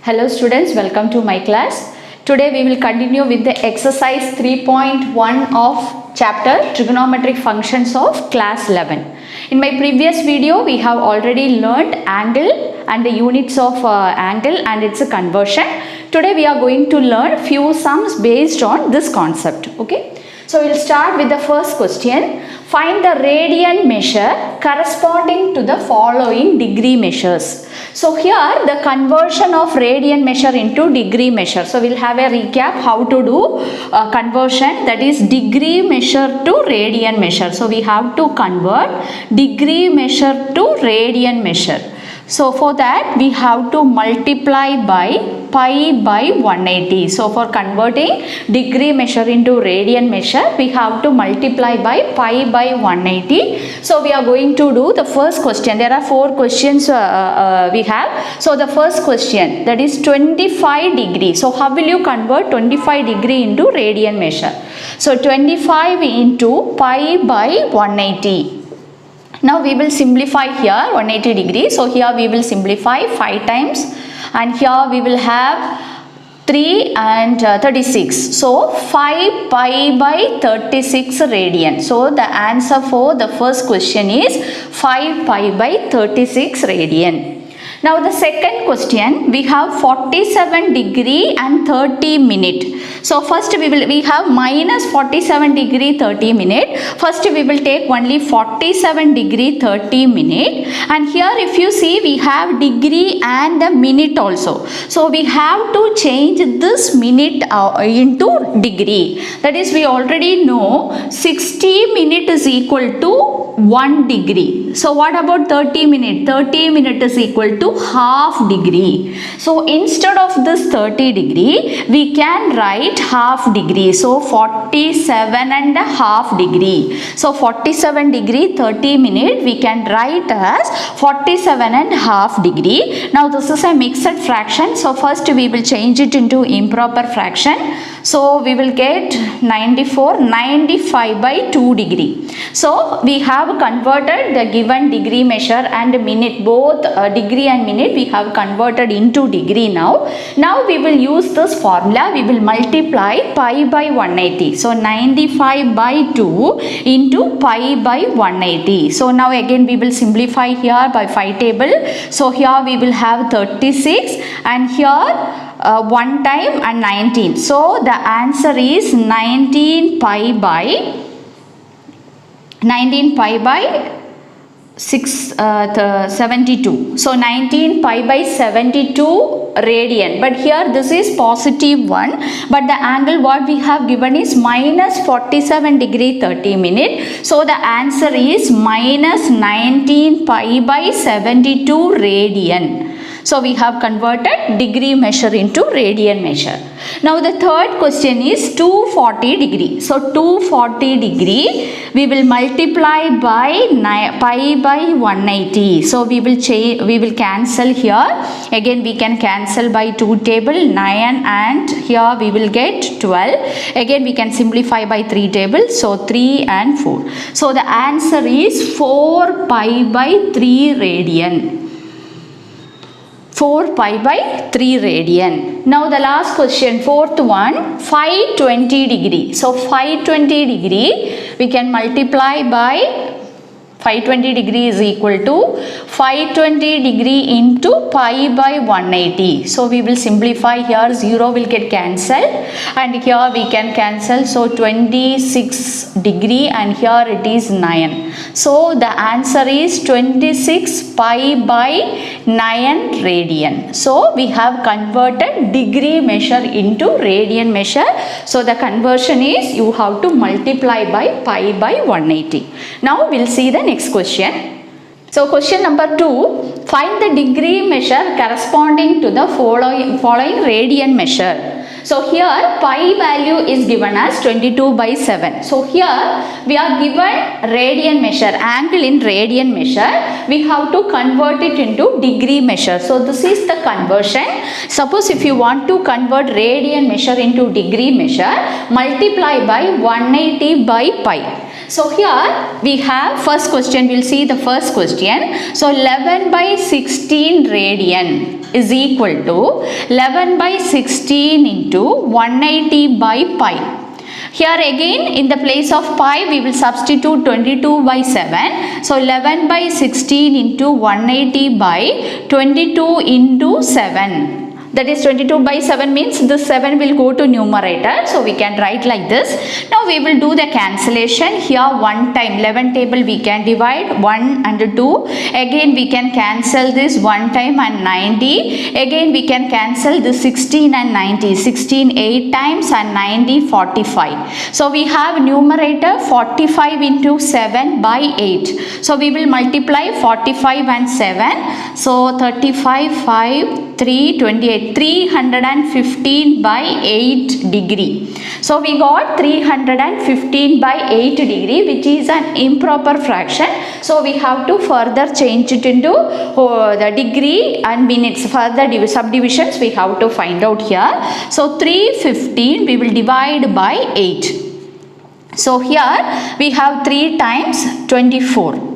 Hello students, welcome to my class. Today we will continue with the exercise 3.1 of chapter trigonometric functions of class 11. In my previous video we have already learned angle and the units of angle and its conversion. Today we are going to learn few sums based on this concept. Okay. So we will start with the first question. Find the radian measure corresponding to the following degree measures. So here the conversion of radian measure into degree measure. So we will have a recap how to do conversion, that is degree measure to radian measure. So we have to convert degree measure to radian measure. So for that we have to multiply by pi by 180. So for converting degree measure into radian measure we have to multiply by pi by 180. So we are going to do the first question. There are 4 questions we have. So the first question, that is 25 degree. So how will you convert 25 degree into radian measure? So 25 into pi by 180. Now we will simplify here 180 degrees. So here we will simplify 5 times and here we will have 3 and 36. So 5 pi by 36 radian. So the answer for the first question is 5 pi by 36 radian. Now the second question, we have 47 degree and 30 minute. So first we have minus 47 degree 30 minute. First we will take only 47 degree 30 minute, and here if you see we have degree and the minute also. So we have to change this minute into degree. That is, we already know 60 minute is equal to 1 degree. So what about 30 minute? 30 minute is equal to half degree. So instead of this 30 degree we can write half degree. So 47 and a half degree. So 47 degree 30 minute we can write as 47 and a half degree. Now this is a mixed fraction. So first we will change it into improper fraction. So we will get 95 by 2 degree. So we have converted the given degree measure and minute, both degree and minute we have converted into degree now. Now we will use this formula. We will multiply pi by 180. So 95 by 2 into pi by 180. So now again we will simplify here by 5 table. So here we will have 36 and here 1 time and 19. So the answer is 19 pi by 72. So 19 pi by 72 radian. But here this is positive 1. But the angle what we have given is minus 47 degree 30 minute. So the answer is minus 19 pi by 72 radian. So we have converted degree measure into radian measure. Now the third question is 240 degree. So 240 degree we will multiply by pi by 180. So we will cancel here. Again we can cancel by 2 table 9 and here we will get 12. Again we can simplify by 3 table. So 3 and 4. So the answer is 4 pi by 3 radian. 4 pi by 3 radian. Now the last question, fourth one, 520 degree. So 520 degree we can multiply by 520 degree is equal to 520 degree into pi by 180. So we will simplify here, 0 will get cancelled and here we can cancel. So 26 degree and here it is 9. So the answer is 26 pi by 9 radian. So we have converted degree measure into radian measure. So the conversion is you have to multiply by pi by 180. Now we will see the next question. So question number 2, find the degree measure corresponding to the following radian measure. So here pi value is given as 22 by 7. So here we are given radian measure, angle in radian measure. We have to convert it into degree measure. So this is the conversion. Suppose if you want to convert radian measure into degree measure, multiply by 180 by pi. So here we have first question, we will see the first question. So 11 by 16 radian. is equal to 11 by 16 into 180 by pi. Here again in the place of pi we will substitute 22 by 7. So 11 by 16 into 180 by 22 into 7. That is 22 by 7 means this 7 will go to numerator. So we can write like this. Now we will do the cancellation. Here one time 11 table we can divide 1 and 2. Again we can cancel this 1 time and 90. Again we can cancel this 16 and 90. 16 8 times and 90 45. So we have numerator 45 into 7 by 8. So we will multiply 45 and 7. So 35 5 3 28. 315 by 8 degree. So we got 315 by 8 degree, which is an improper fraction. So we have to further change it into the degree and minutes. Further subdivisions we have to find out here. So 315 we will divide by 8. So here we have 3 times 24.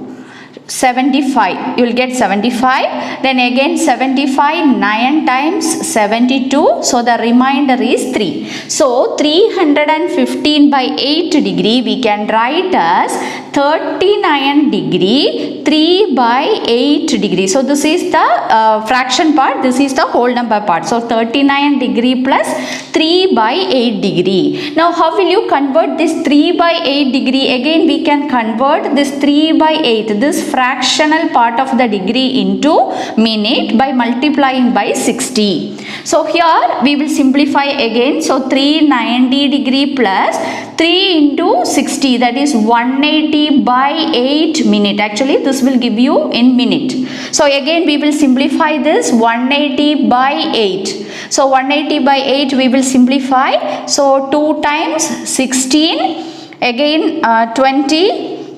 75, you will get 75, then again 75 9 times 72, so the remainder is 3. So 315 by 8 degree we can write as 39 degree 3 by 8 degree. So this is the fraction part, this is the whole number part. So 39 degree plus 3 by 8 degree. Now how will you convert this 3 by 8 degree? Again we can convert this 3 by 8, this fractional part of the degree into minute by multiplying by 60. So here we will simplify again. So 390 degree plus 3 into 60, that is 180 by 8 minute. Actually this will give you in minute. So again we will simplify this 180 by 8. So 180 by 8 we will simplify. So 2 times 16, again 20,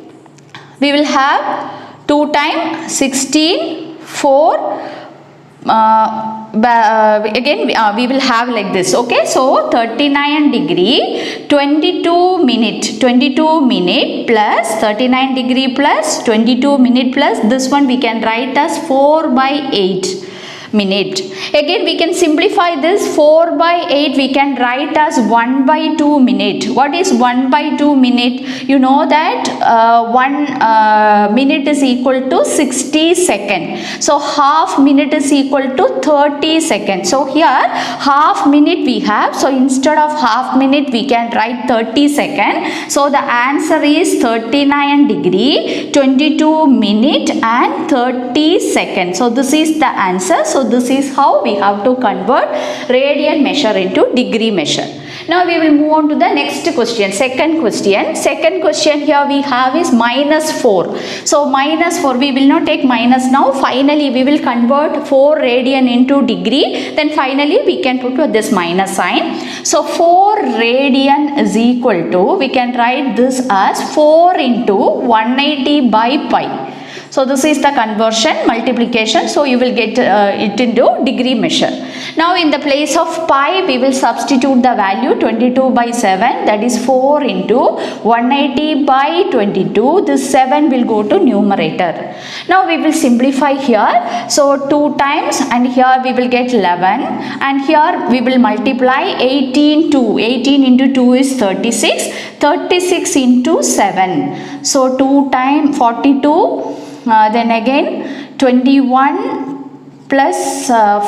we will have 2 times 16, 4, again we will have like this. Okay, so 39 degree 22 minute plus 39 degree plus 22 minute plus this one we can write as 4 by 8 minute. Again we can simplify this 4 by 8 we can write as 1 by 2 minute. What is 1 by 2 minute? You know that 1 minute is equal to 60 seconds. So half minute is equal to 30 seconds. So here half minute we have. So instead of half minute we can write 30 seconds. So the answer is 39 degree 22 minute and 30 seconds. So this is the answer. So this is how we have to convert radian measure into degree measure. Now we will move on to the next question. Second question here we have is minus 4. So minus 4, we will not take minus now. Finally we will convert 4 radian into degree. Then finally we can put this minus sign. So 4 radian is equal to, we can write this as 4 into 180 by pi. So this is the conversion, multiplication. So you will get it into degree measure. Now in the place of pi we will substitute the value 22 by 7, that is 4 into 180 by 22. This 7 will go to numerator. Now we will simplify here. So 2 times and here we will get 11 and here we will multiply 18 into 2 is 36. 36 into 7. So 2 times 42. Then again 21 plus 4,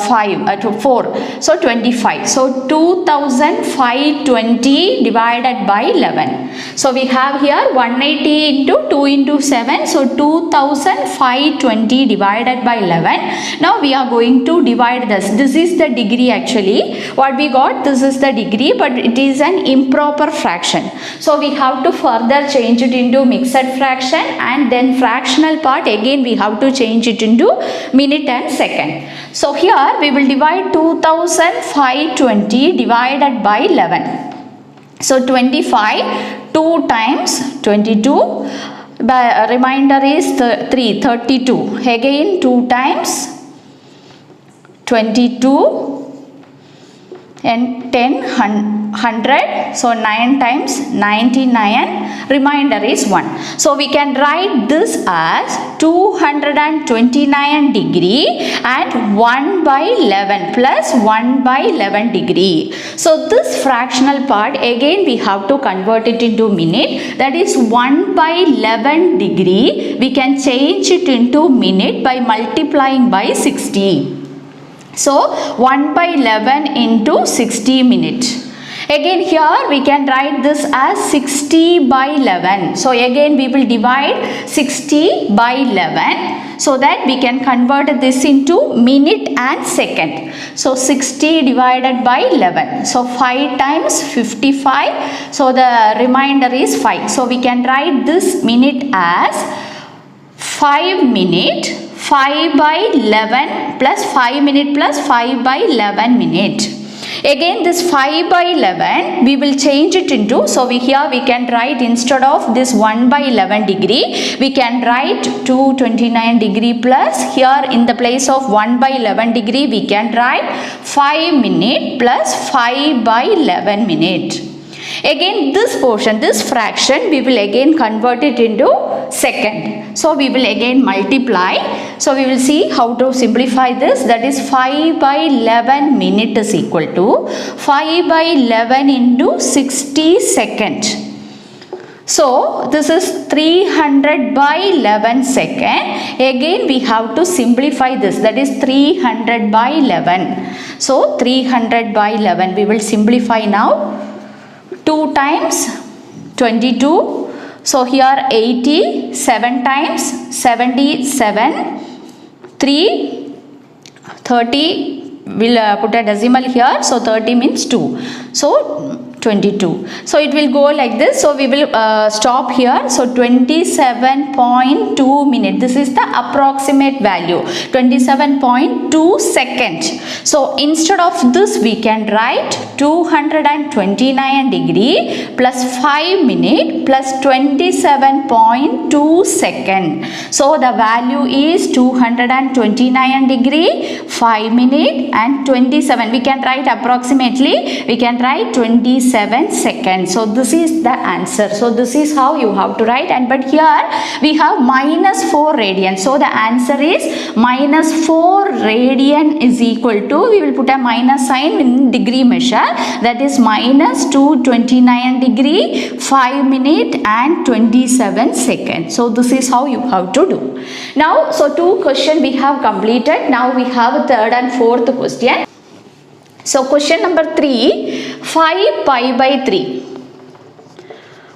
so 25. So 2520 divided by 11. So we have here 180 into 2 into 7. So 2520 divided by 11. Now we are going to divide this. This is the degree actually. What we got, this is the degree, but it is an improper fraction. So we have to further change it into mixed fraction and then fractional part again we have to change it into minute and second. So here we will divide 2520 divided by 11. So 25, 2 times 22, the remainder is 32. Again 2 times 22, and 10, 100, so 9 times 99, remainder is 1. So we can write this as 229 degree and 1 by 11 plus 1 by 11 degree. So this fractional part again we have to convert it into minute, that is 1 by 11 degree we can change it into minute by multiplying by 60. So 1 by 11 into 60 minutes. Again here we can write this as 60 by 11. So again we will divide 60 by 11 so that we can convert this into minute and second. So 60 divided by 11. So 5 times 55. So the remainder is 5. So we can write this minute as 5 minute. 5 by 11 plus 5 minute plus 5 by 11 minute. Again this 5 by 11 we will change it into, so here we can write instead of this 1 by 11 degree we can write 229 degree plus here in the place of 1 by 11 degree we can write 5 minute plus 5 by 11 minute. Again this portion, this fraction we will again convert it into second. So we will again multiply. So we will see how to simplify this, that is 5 by 11 minute is equal to 5 by 11 into 60 second. So this is 300 by 11 second. Again we have to simplify this, that is 300 by 11. So 300 by 11 we will simplify now. 2 times 22. So here 80, 7 times 77, 3, 30, we'll put a decimal here. So 30 means 2. So 22. So it will go like this. So we will stop here. So 27.2 minutes. This is the approximate value. 27.2 seconds. So instead of this we can write 229 degree plus 5 minute plus 27.2 second. So the value is 229 degree, 5 minute and 27. We can write approximately. We can write 27 seconds. So this is the answer. So this is how you have to write, and but here we have minus 4 radian. So the answer is minus 4 radian is equal to, we will put a minus sign in degree measure, that is minus 229 degree, 5 minute and 27 seconds. So this is how you have to do. Now so 2 questions we have completed. Now we have third and fourth question. So question number 3, 5 pi by 3.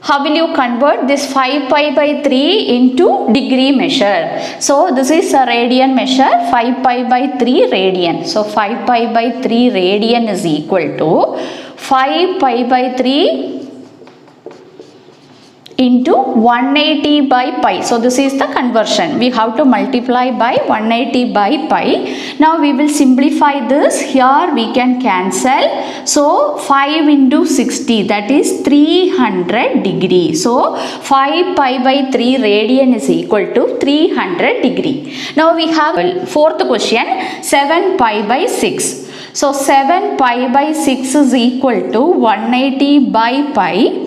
How will you convert this 5 pi by 3 into degree measure? So this is a radian measure, 5 pi by 3 radian. So 5 pi by 3 radian is equal to 5 pi by 3 into 180 by pi. So this is the conversion. We have to multiply by 180 by pi. Now we will simplify this. Here we can cancel. So 5 into 60, that is 300 degree. So 5 pi by 3 radian is equal to 300 degree. Now we have fourth question, 7 pi by 6. So 7 pi by 6 is equal to 180 by pi.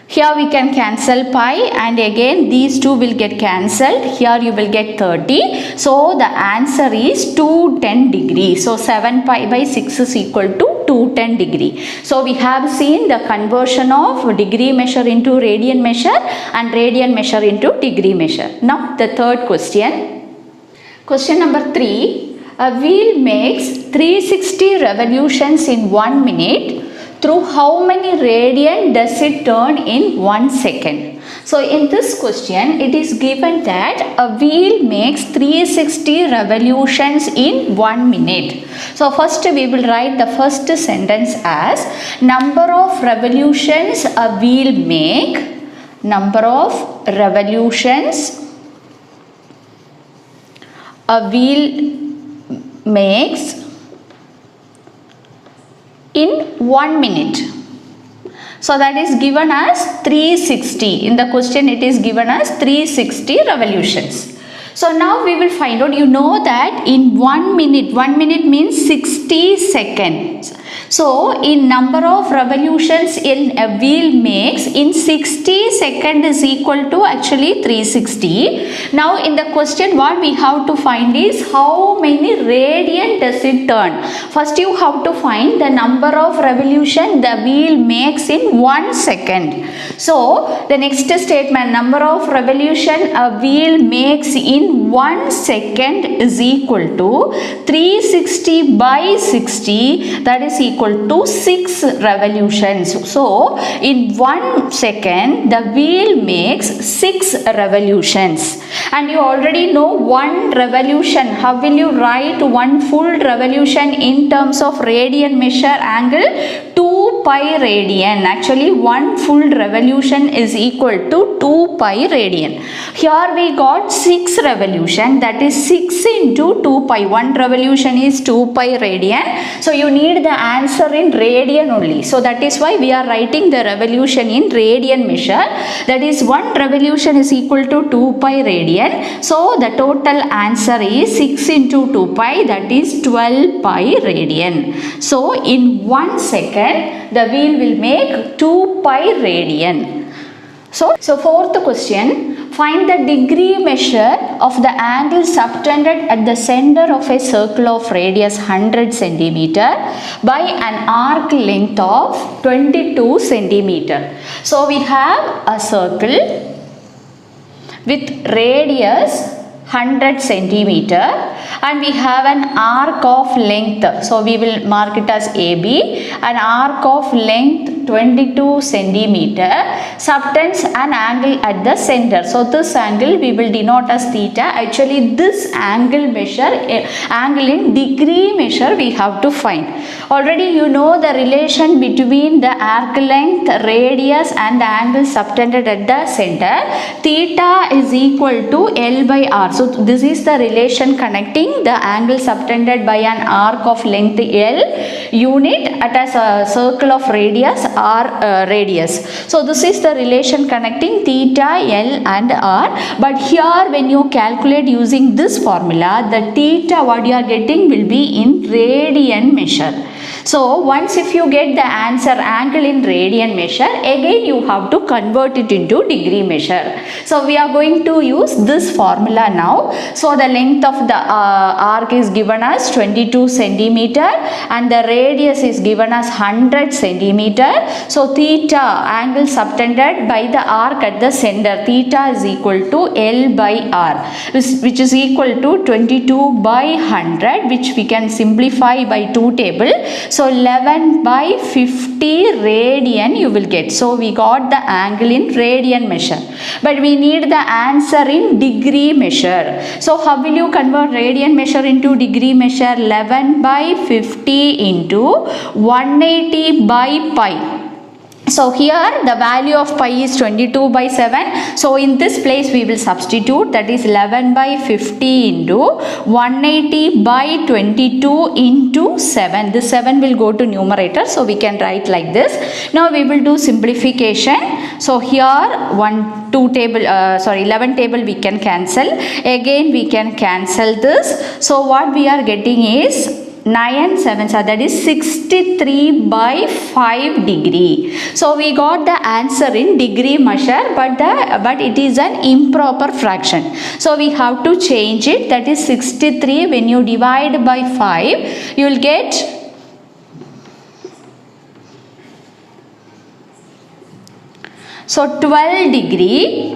Here we can cancel pi, and again these two will get cancelled. Here you will get 30. So the answer is 210 degree. So 7 pi by 6 is equal to 210 degree. So we have seen the conversion of degree measure into radian measure and radian measure into degree measure. Now the third question. Question number 3. A wheel makes 360 revolutions in 1 minute. Through how many radian does it turn in 1 second? So in this question it is given that a wheel makes 360 revolutions in 1 minute. So first we will write the first sentence as number of revolutions a wheel make, number of revolutions a wheel makes in 1 minute. So that is given as 360. In the question it is given as 360 revolutions. So now we will find out, you know that in 1 minute means 60 seconds. So in number of revolutions in a wheel makes in 60 seconds is equal to actually 360. Now in the question what we have to find is how many radian does it turn. First you have to find the number of revolution the wheel makes in 1 second. So the next statement, number of revolution a wheel makes in 1 second is equal to 360 by 60, that is equal to 6 revolutions. So in 1 second the wheel makes 6 revolutions. And you already know 1 revolution. How will you write 1 full revolution in terms of radian measure angle? 2 pi radian. Actually 1 full revolution is equal to 2 pi radian. Here we got 6 revolution, that is 6 into 2 pi. 1 revolution is 2 pi radian. So you need the answer in radian only. So that is why we are writing the revolution in radian measure. That is 1 revolution is equal to 2 pi radian. So the total answer is 6 into 2 pi, that is 12 pi radian. So in 1 second the wheel will make 2 pi radian. So fourth question, find the degree measure of the angle subtended at the center of a circle of radius 100 cm by an arc length of 22 cm. So we have a circle with radius 100 cm and we have an arc of length. So we will mark it as AB, an arc of length 22 centimeter subtends an angle at the center. So this angle we will denote as theta. Actually this angle measure, angle in degree measure we have to find. Already you know the relation between the arc length, radius and the angle subtended at the center. Theta is equal to L by R. So this is the relation connecting the angle subtended by an arc of length L unit at a circle of radius R radius. So this is the relation connecting theta, L and R. But here when you calculate using this formula, the theta what you are getting will be in radian measure. So once if you get the answer angle in radian measure, again you have to convert it into degree measure. So we are going to use this formula now. So the length of the arc is given as 22 centimeter and the radius is given as 100 centimeter. So theta, angle subtended by the arc at the center, theta is equal to L by R, which is equal to 22 by 100, which we can simplify by 2 table. So 11 by 50 radian you will get. So we got the angle in radian measure, but we need the answer in degree measure. So how will you convert radian measure into degree measure? 11 by 50 into 180 by pi. So here the value of pi is 22 by 7. So in this place we will substitute, that is 11 by 50 into 180 by 22 into 7. This 7 will go to numerator. So we can write like this. Now we will do simplification. So here 11 table we can cancel. Again we can cancel this. So what we are getting is 9 7, so that is 63 by 5 degree. So we got the answer in degree measure, but it is an improper fraction. So we have to change it. That is 63. When you divide by 5, you will get so 12 degree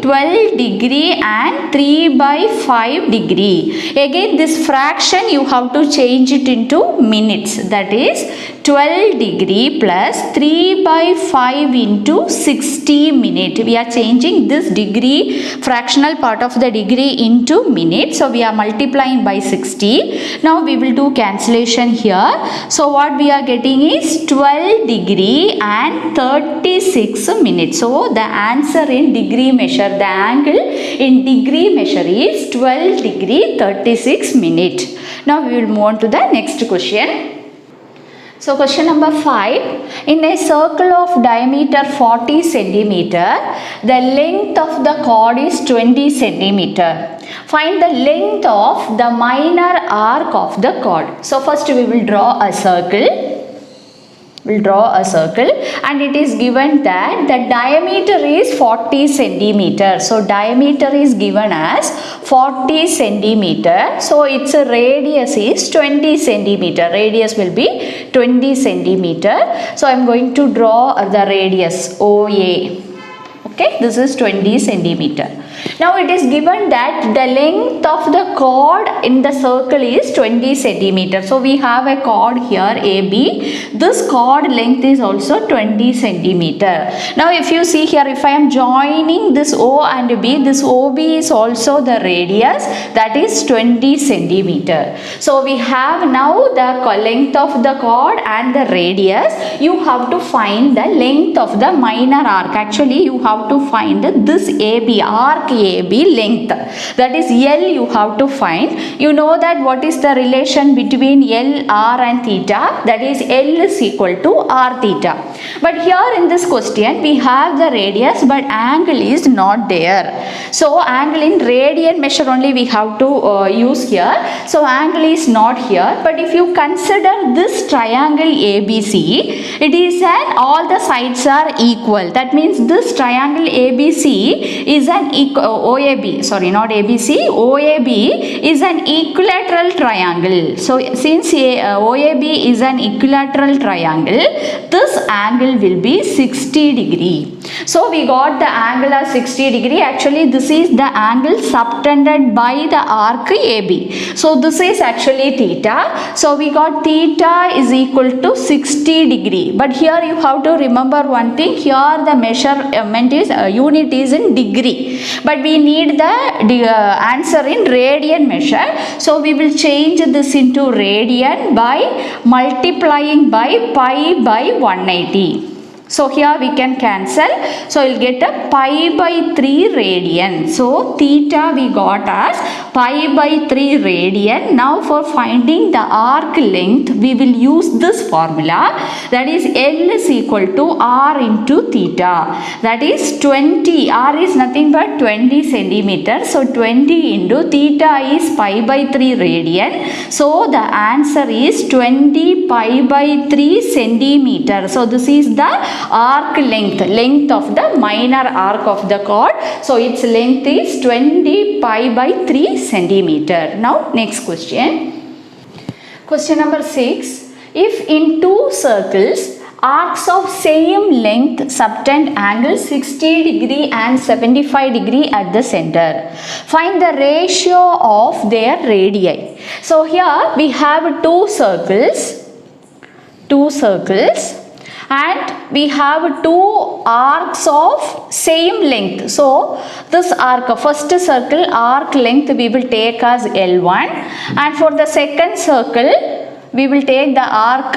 and 3 by 5 degree. Again this fraction you have to change it into minutes. That is 12 degree plus 3 by 5 into 60 minute. We are changing this degree, fractional part of the degree into minutes. So we are multiplying by 60. Now we will do cancellation here. So what we are getting is 12 degree and 36 minutes. So the answer in degree measure, the angle in degree measure is 12 degree 36 minute. Now we will move on to the next question. So question number 5. In a circle of diameter 40 centimeter, the length of the chord is 20 centimeter. Find the length of the minor arc of the chord. So first we will draw a circle. We'll draw a circle and it is given that the diameter is 40 centimeter. So diameter is given as 40 centimeter. So its radius is 20 centimeter. Radius will be 20 centimeter. So I am going to draw the radius OA. Okay, this is 20 centimeter. Now it is given that the length of the chord in the circle is 20 centimeter. So we have a chord here AB. This chord length is also 20 centimeter. Now if you see here, if I am joining this O and B, this OB is also the radius, that is 20 centimeter. So we have now the length of the chord and the radius. You have to find the length of the minor arc. Actually you have to find this AB, arc AB length, that is L you have to find. You know that what is the relation between L, R and theta, that is L is equal to R theta. But here in this question we have the radius but angle is not there. So angle in radian measure only we have to use here. So angle is not here. But if you consider this triangle ABC, it is an all the sides are equal. That means this triangle ABC is an OAB, sorry not ABC, OAB is an equilateral triangle. So since OAB is an equilateral triangle, this angle will be 60 degree. So we got the angle as 60 degree. Actually this is the angle subtended by the arc AB. So this is actually theta. So we got theta is equal to 60 degree. But here you have to remember one thing. Here the measurement is unit is in degree. But we need the answer in radian measure. So we will change this into radian by multiplying by pi by 180. So here we can cancel. So we'll get a pi by 3 radian. So theta we got as pi by 3 radian. Now for finding the arc length, we will use this formula. That is L is equal to R into theta. That is 20. R is nothing but 20 centimeter. So 20 into theta is pi by 3 radian. So the answer is 20 pi by 3 centimeter. So this is the arc length of the minor arc of the chord. So its length is 20 pi by 3 centimeter. Now next question. Question number 6. If in two circles arcs of same length subtend angle 60 degree and 75 degree at the center, find the ratio of their radii. So here we have two circles and we have two arcs of same length. So this arc, first circle arc length we will take as L1, and for the second circle we will take the arc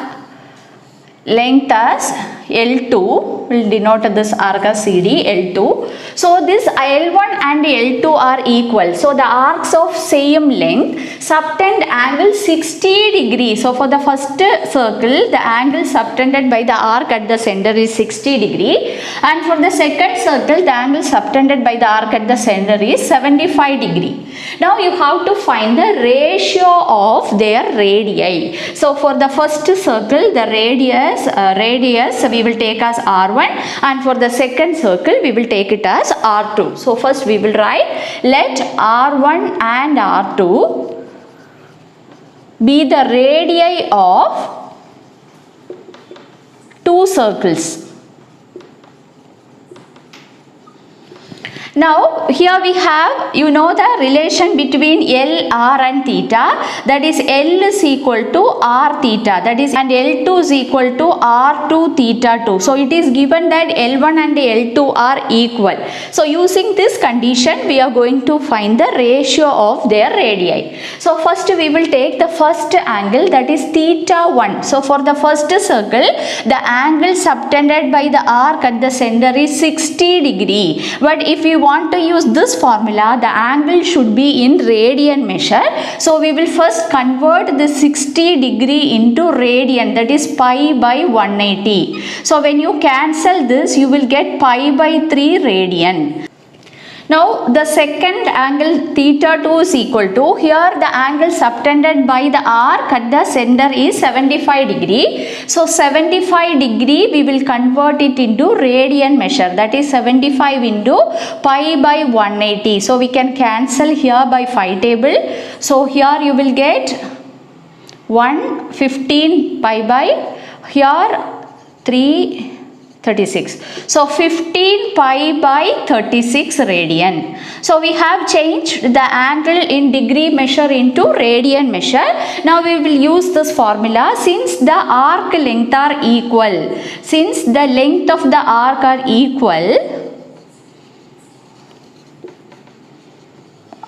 length as L2. Will denote this arc as CD, L2. So this L1 and L2 are equal. So the arcs of same length subtend angle 60 degree. So for the first circle, the angle subtended by the arc at the center is 60 degree. And for the second circle, the angle subtended by the arc at the center is 75 degree. Now you have to find the ratio of their radii. So for the first circle, the radius we will take as R1, and for the second circle we will take it as R2. So first we will write, let R1 and R2 be the radii of two circles. Now here we have, you know, the relation between L, R and theta, that is L is equal to R theta, that is, and L2 is equal to R2 theta 2. So it is given that L1 and L2 are equal. So using this condition we are going to find the ratio of their radii. So first we will take the first angle, that is theta 1. So for the first circle, the angle subtended by the arc at the center is 60 degree. But if we want to use this formula, the angle should be in radian measure. So we will first convert the 60 degree into radian, that is pi by 180. So when you cancel this, you will get pi by 3 radian. Now the second angle theta 2 is equal to, here the angle subtended by the arc at the center is 75 degree. So 75 degree we will convert it into radian measure, that is 75 into pi by 180. So we can cancel here by phi table. So here you will get 115 pi by, here 336. So 15 pi by 36 radian. So we have changed the angle in degree measure into radian measure. Now we will use this formula. Since the arc length are equal, since the length of the arc are equal,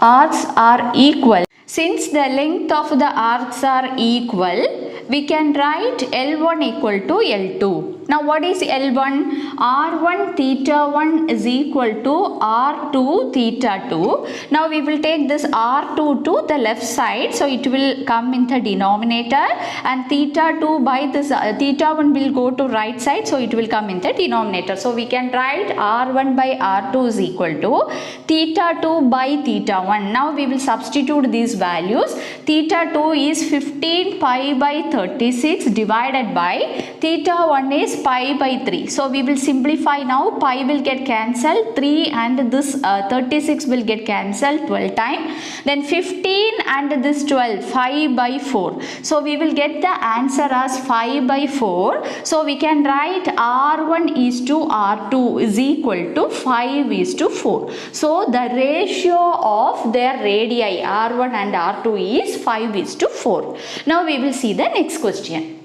arcs are equal. Since the length of the arcs are equal, we can write L1 equal to L2. Now what is L1? R1 theta 1 is equal to R2 theta 2. Now we will take this R2 to the left side, so it will come in the denominator, and theta 2 by this theta 1 will go to right side, so it will come in the denominator. So we can write R1 by R2 is equal to theta 2 by theta 1. Now we will substitute these values. Theta 2 is 15 pi by 36 divided by theta 1 is pi by 3. So we will simplify now. Pi will get cancelled, 3 and this 36 will get cancelled 12 times. Then 15 and this 12, 5 by 4. So we will get the answer as 5 by 4. So we can write R1 is to R2 is equal to 5 is to 4. So the ratio of their radii R1 and R2 is 5 is to 4. Now we will see the next question.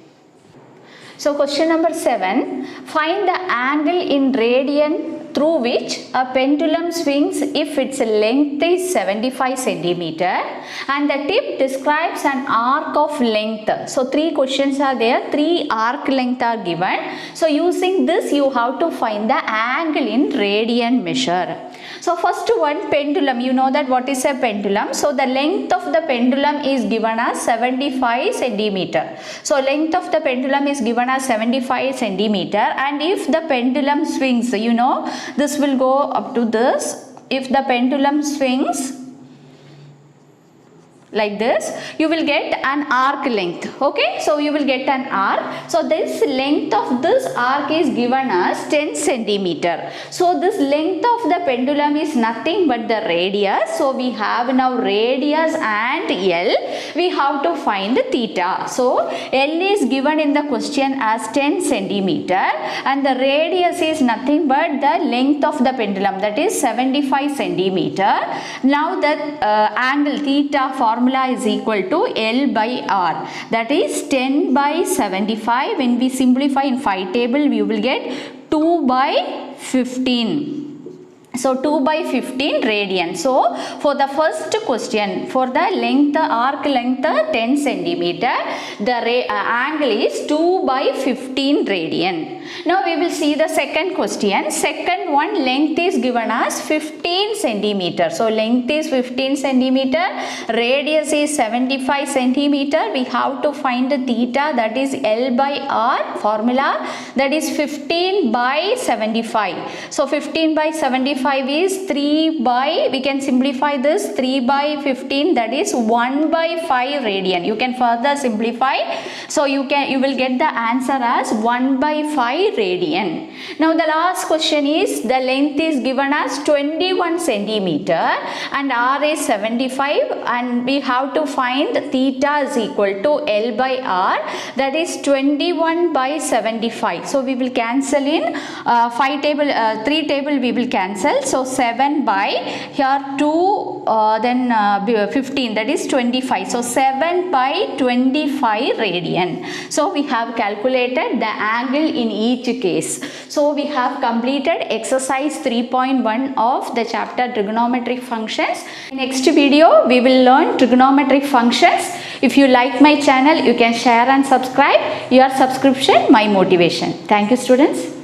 So question number 7, find the angle in radian through which a pendulum swings if its length is 75 centimeter and the tip describes an arc of length. So 3 questions are there, 3 arc length are given. So using this you have to find the angle in radian measure. So first one, pendulum, you know that what is a pendulum. So the length of the pendulum is given as 75 centimeter. So length of the pendulum is given as 75 centimeter, and if the pendulum swings, you know, this will go up to this. If the pendulum swings like this, you will get an arc length. Okay, so you will get an arc. So this length of this arc is given as 10 centimeter. So this length of the pendulum is nothing but the radius. So we have now radius and L. We have to find theta. So L is given in the question as 10 centimeter and the radius is nothing but the length of the pendulum, that is 75 centimeter. Now the angle theta formula is equal to L by R, that is 10 by 75. When we simplify in phi table, we will get 2 by 15. So 2 by 15 radian. So for the first question, for the length, arc length 10 centimeter, the angle is 2 by 15 radian. Now we will see the second question. Second one, length is given as 15 centimeter. So length is 15 centimeter, radius is 75 centimeter. We have to find the theta, that is L by R formula, that is 15 by 75. So 15 by 75 is 3 by, we can simplify this, 3 by 15, that is 1 by 5 radian. You can further simplify. So you will get the answer as 1 by 5 radian. Now the last question is, the length is given as 21 centimeter and R is 75, and we have to find theta is equal to L by R, that is 21 by 75. So we will cancel in 5 table, 3 table we will cancel. So 7 by here 2 then 15, that is 25. So 7 by 25 radian. So we have calculated the angle in each case. So we have completed exercise 3.1 of the chapter trigonometric functions. In next video we will learn trigonometric functions. If you like my channel, you can share and subscribe. Your subscription my motivation. Thank you students.